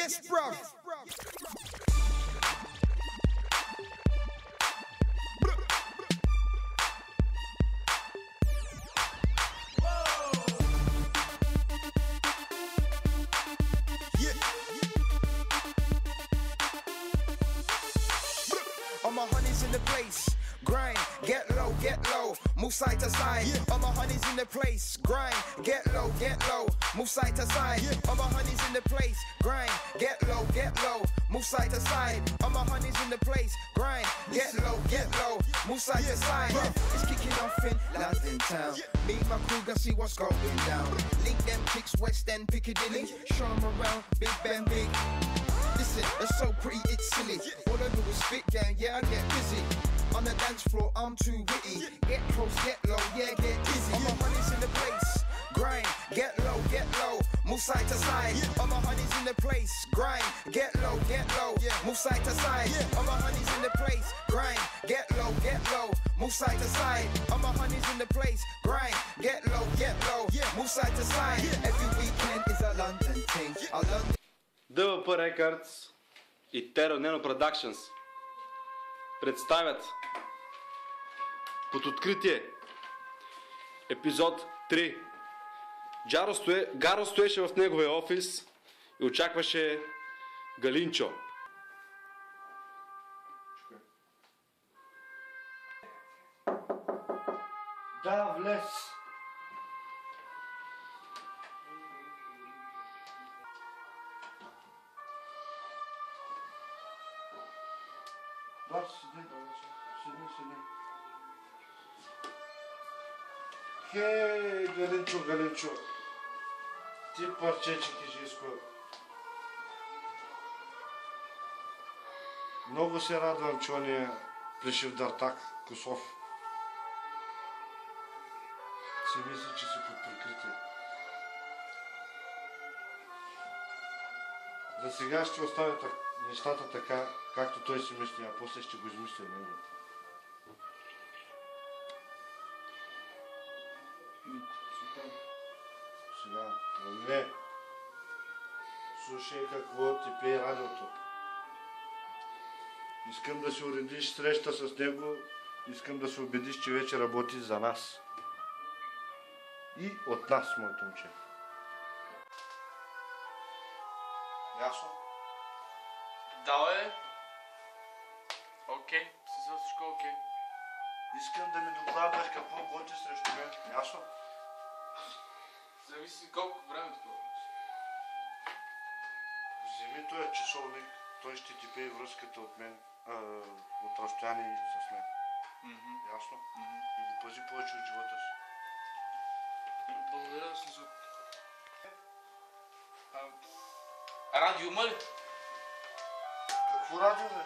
Yes, bruv. All my honeys in the place, grind, get low, move side to side. All my honeys in the place, grind, get low, move side to side. All my honeys in the place, grind, get low, move side to side. All my honeys in the place, grind, get low, move side to side. It's kicking off in London town. Me and my crew gonna see what's going down. Link them chicks, West End, Piccadilly. Show them around, Big Ben, big. Listen, it's so pretty, it's silly. All I do is spit, gang, yeah, I get busy. On the dance floor, I'm too witty. Get close, get low, yeah, get dizzy. All my honeys in the place, grind, get low, move side to side. All my honeys in the place, grind, get low, move side to side. All my honeys in the place, grind, get low, move side to side. All my honeys in the place, grind, get low, move side to side. Every weekend is a London thing. A London. ДВП Records и Теро Neno Productions представят под откритие епизод 3. Гаро стоеше в неговия офис и очакваше Галинчо. Да, влез. Да, седи. Хей, Галинчо. Ти парчече кижийско. Много се радвам, че он е Плешив Дартак Косов. Си мисля, че си под прикритие. За сега ще оставя нещата така, както той си мисли, а после ще го измисля него. Сега, не. Слушай какво ти пее радиото. Искам да си уредиш среща с него, искам да се убедиш, че вече работи за нас. И от нас, моето момче. Ясно? Да, бе. Окей, всичко окей. Искам да ми докладваш какво готи срещу мен. Ясно? Зависи колко време такова. Вземи този часовник, той ще ти пее връзката от мен, от разстояние с мен. Ясно? И го пази повече от живота си. Благодаря, Сизо. Радио има ли? Какво радио, бе?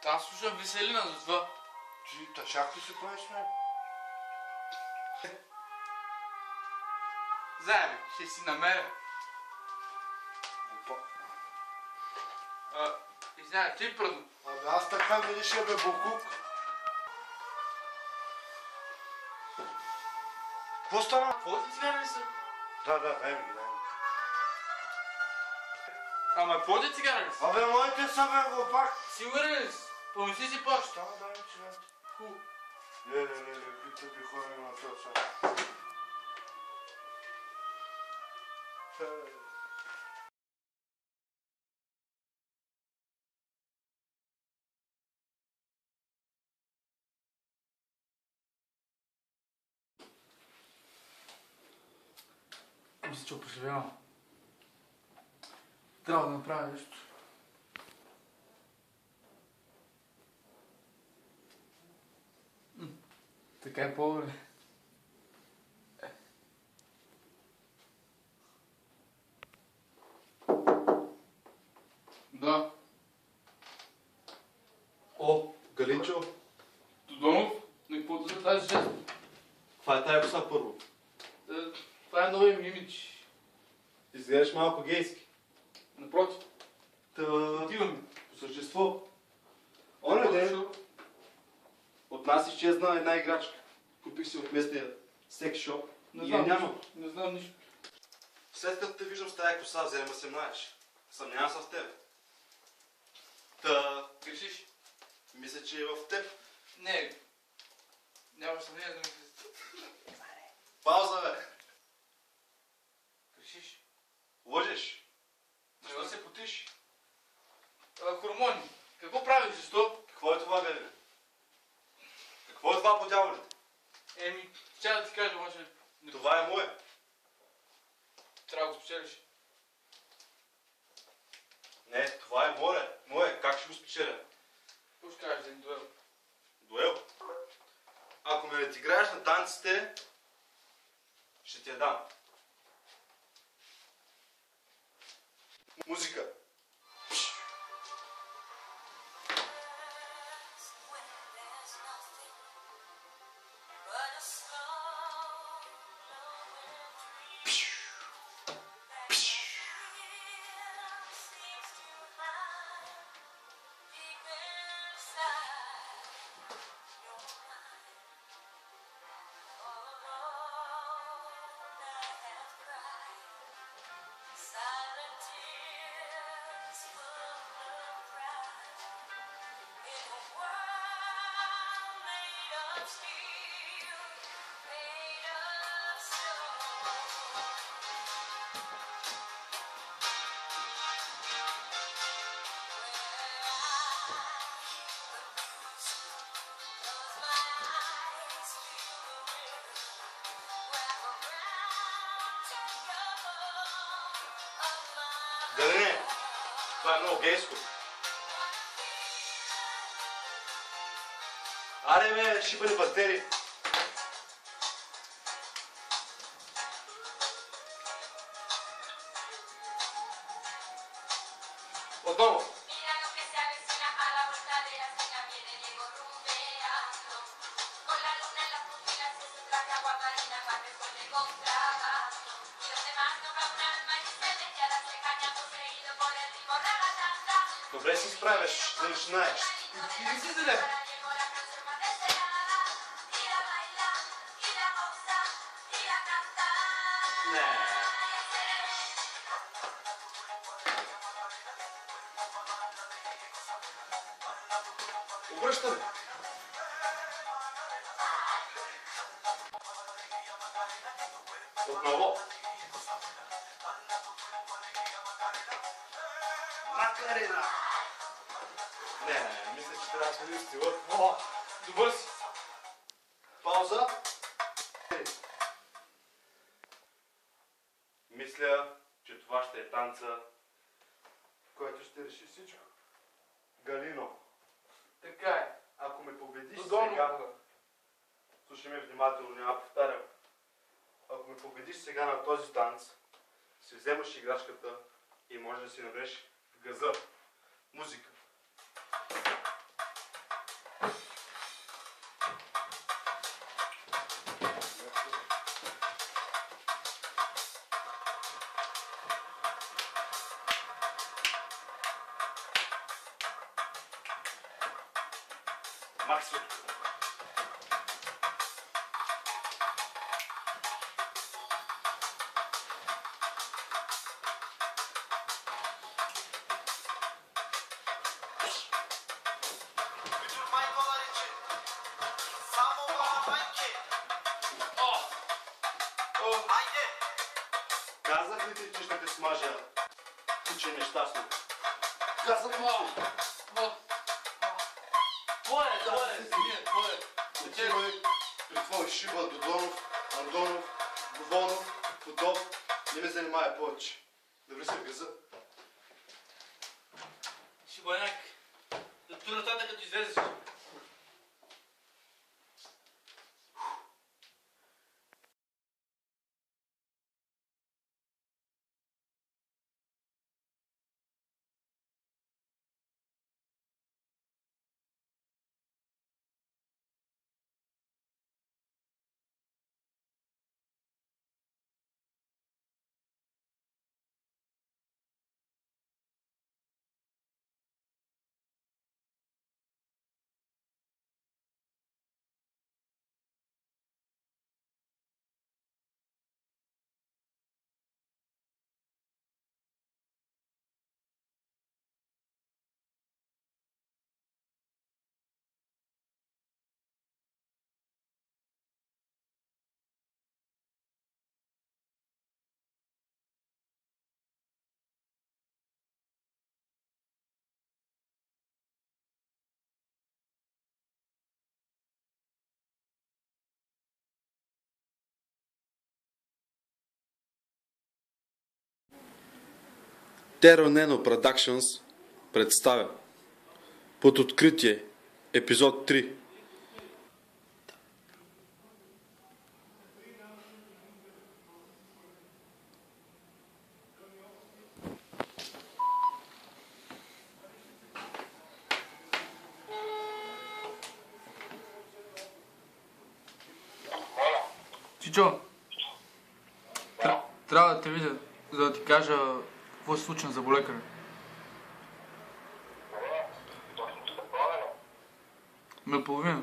Аз слушам Веселина за това. Ти тъчак ли се правиш с мен? Заеби, ще си намеря. Опа. Извиня, ти прадо. Абе аз така видиш, бе, Бокук. Какво стана? Твоите цигари ли са? Да, дай ми ги. Ама твоите цигари ли са? Абе, моите са, бе, глупак. Сигурен ли си? Помисли си плаща. Стана, дай ми цигарите. Хубаво. Ле, какви тъпи хора има на този сайт. Мисля, че опоживявам. Трябва да направя нещо. Така е по-добре. Да. О, Галинчо, Додонов, на какво да за тази жест? каква е тая коса първо? Това е новия ми имидж. Изглеждаш малко гейски. Напротив. Отиваме по същество. Оня ден от нас изчезна една играчка. Купих си от местния секс шоп и я няма. Не знам нищо. След като те виждам с тая коса, взема се мнаеш. Съмнявам се в теб. Та, Грешиш. мисля, че е в теб. Не. Нямаш съмнение да мислиш. Пауза, бе. Грешиш. Лъжеш. Защо се потиш? Хормони. Какво правиш? Защо? Какво е това, бе? Какво е това по дяволите? Тя да ти кажа, обаче Това е мое. трябва да го спечелиш. Не, това е мое. Мое. Как ще го спечеля? Какво ще кажеш за един дуел? Дуел. Ако ме разиграеш на танците, ще ти я дам. Музика. Галине, това е много гейско. Аре бе, шипани бактери. Отново. Добре си справяш, да начинаеш. Иди си зеле. Не. Обръщаме. Отново. Макарена. Не, мисля, че трябва да сменим стила. О, добър си. Пауза. Мисля, че това ще е танца, който ще реши всичко. Галино, Така е. ако ме победиш Додолу. сега... Слушай ме внимателно, няма повтарям. Ако ме победиш сега на този танц, си вземаш играчката и може да си набереш газа. Музика. Максим. Казах ли ти, че ще те смажа, куче нещастно? Казах ли ти? Твое, твое. Отивай при твой шиба Додонов, Андонов, Говорнов, Подов. Не ме занимава повече. Да влизай в газа. Шибаняк. Да ту нататък като излезеш. Терро Нено Productions представя Под откритие, епизод 3. Чичо, трябва да те видя, за да ти кажа какво се случи на заболекаря. Ме половина.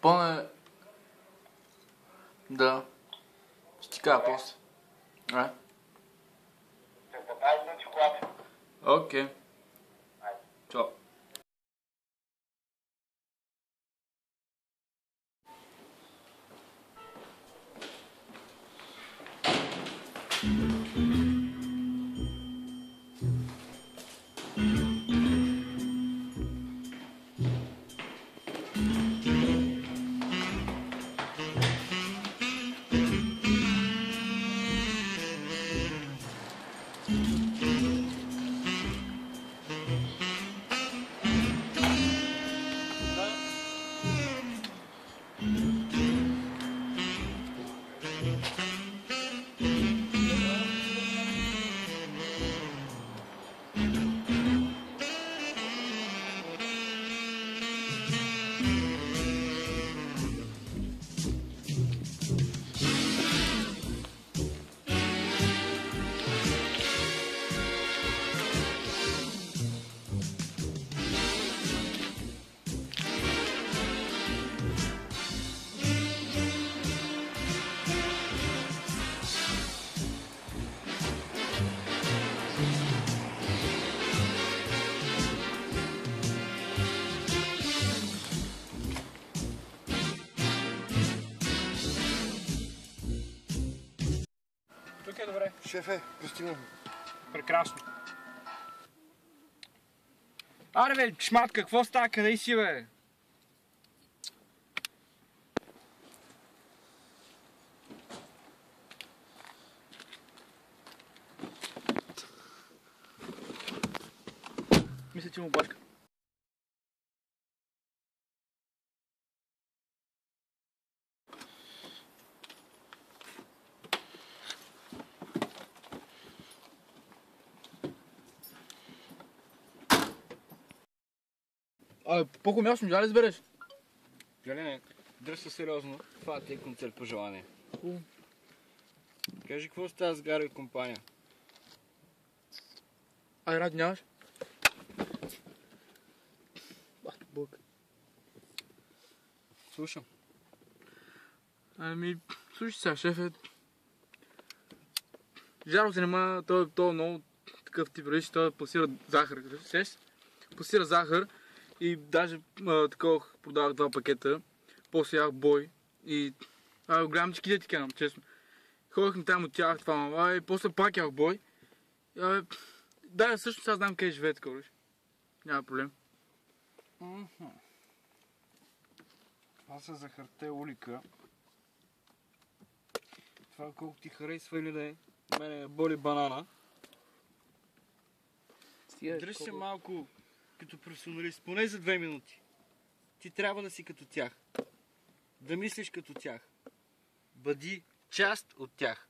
Пълне... Да. Ще ти кажа после. Окей. Чао. Тук е добре. Шефе, пристигнахме. Прекрасно. Аре бе, шмат, какво става? Къде си бе? Мисля, че му бачка. По-хубаво място, можа ли избереш? Галене, дръж се сериозно. Това ти е концерт по желание. Кажи, какво става с Гаро и компания? Ай, ради нямаш? Бълк. Слушам. Ами, слушай сега, шефе. Жаро се нема, той е много такъв тип речи, той пласира захар. Пласира захар и даже такова продавах 2 пакета. После ях бой и... голям чеки ти казвам, честно. Ходих на там от тях това, и после пак ях бой. Да, също сега знам къде живее такова. Няма проблем. Това са захарте улика. Това колко ти харесва или не, мене боли банана. Дръж се малко като професионалист, поне за 2 минути. Ти трябва да си като тях. Да мислиш като тях. Бъди част от тях.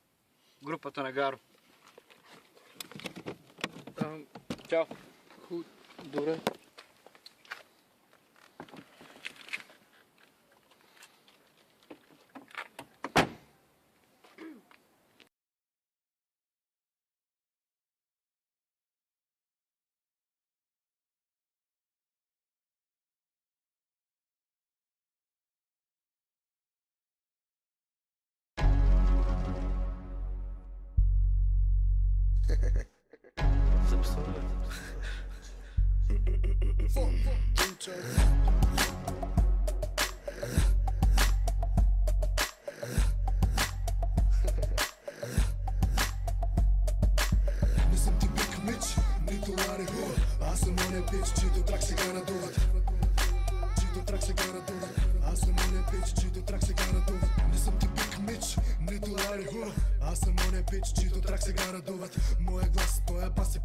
Групата на Гаро. Чао. Добре. Не съм ти бик Мич, нито Лари Худ. Аз съм оня пич, чието трак сега надуват. чийто трак сега радуват. Аз съм оня пич, чийто трак сега радуват. Не съм ти Биг Мич, нито Лари Хура. Аз съм оня пич, чийто трак сега радуват. Моя глас, твоя бас е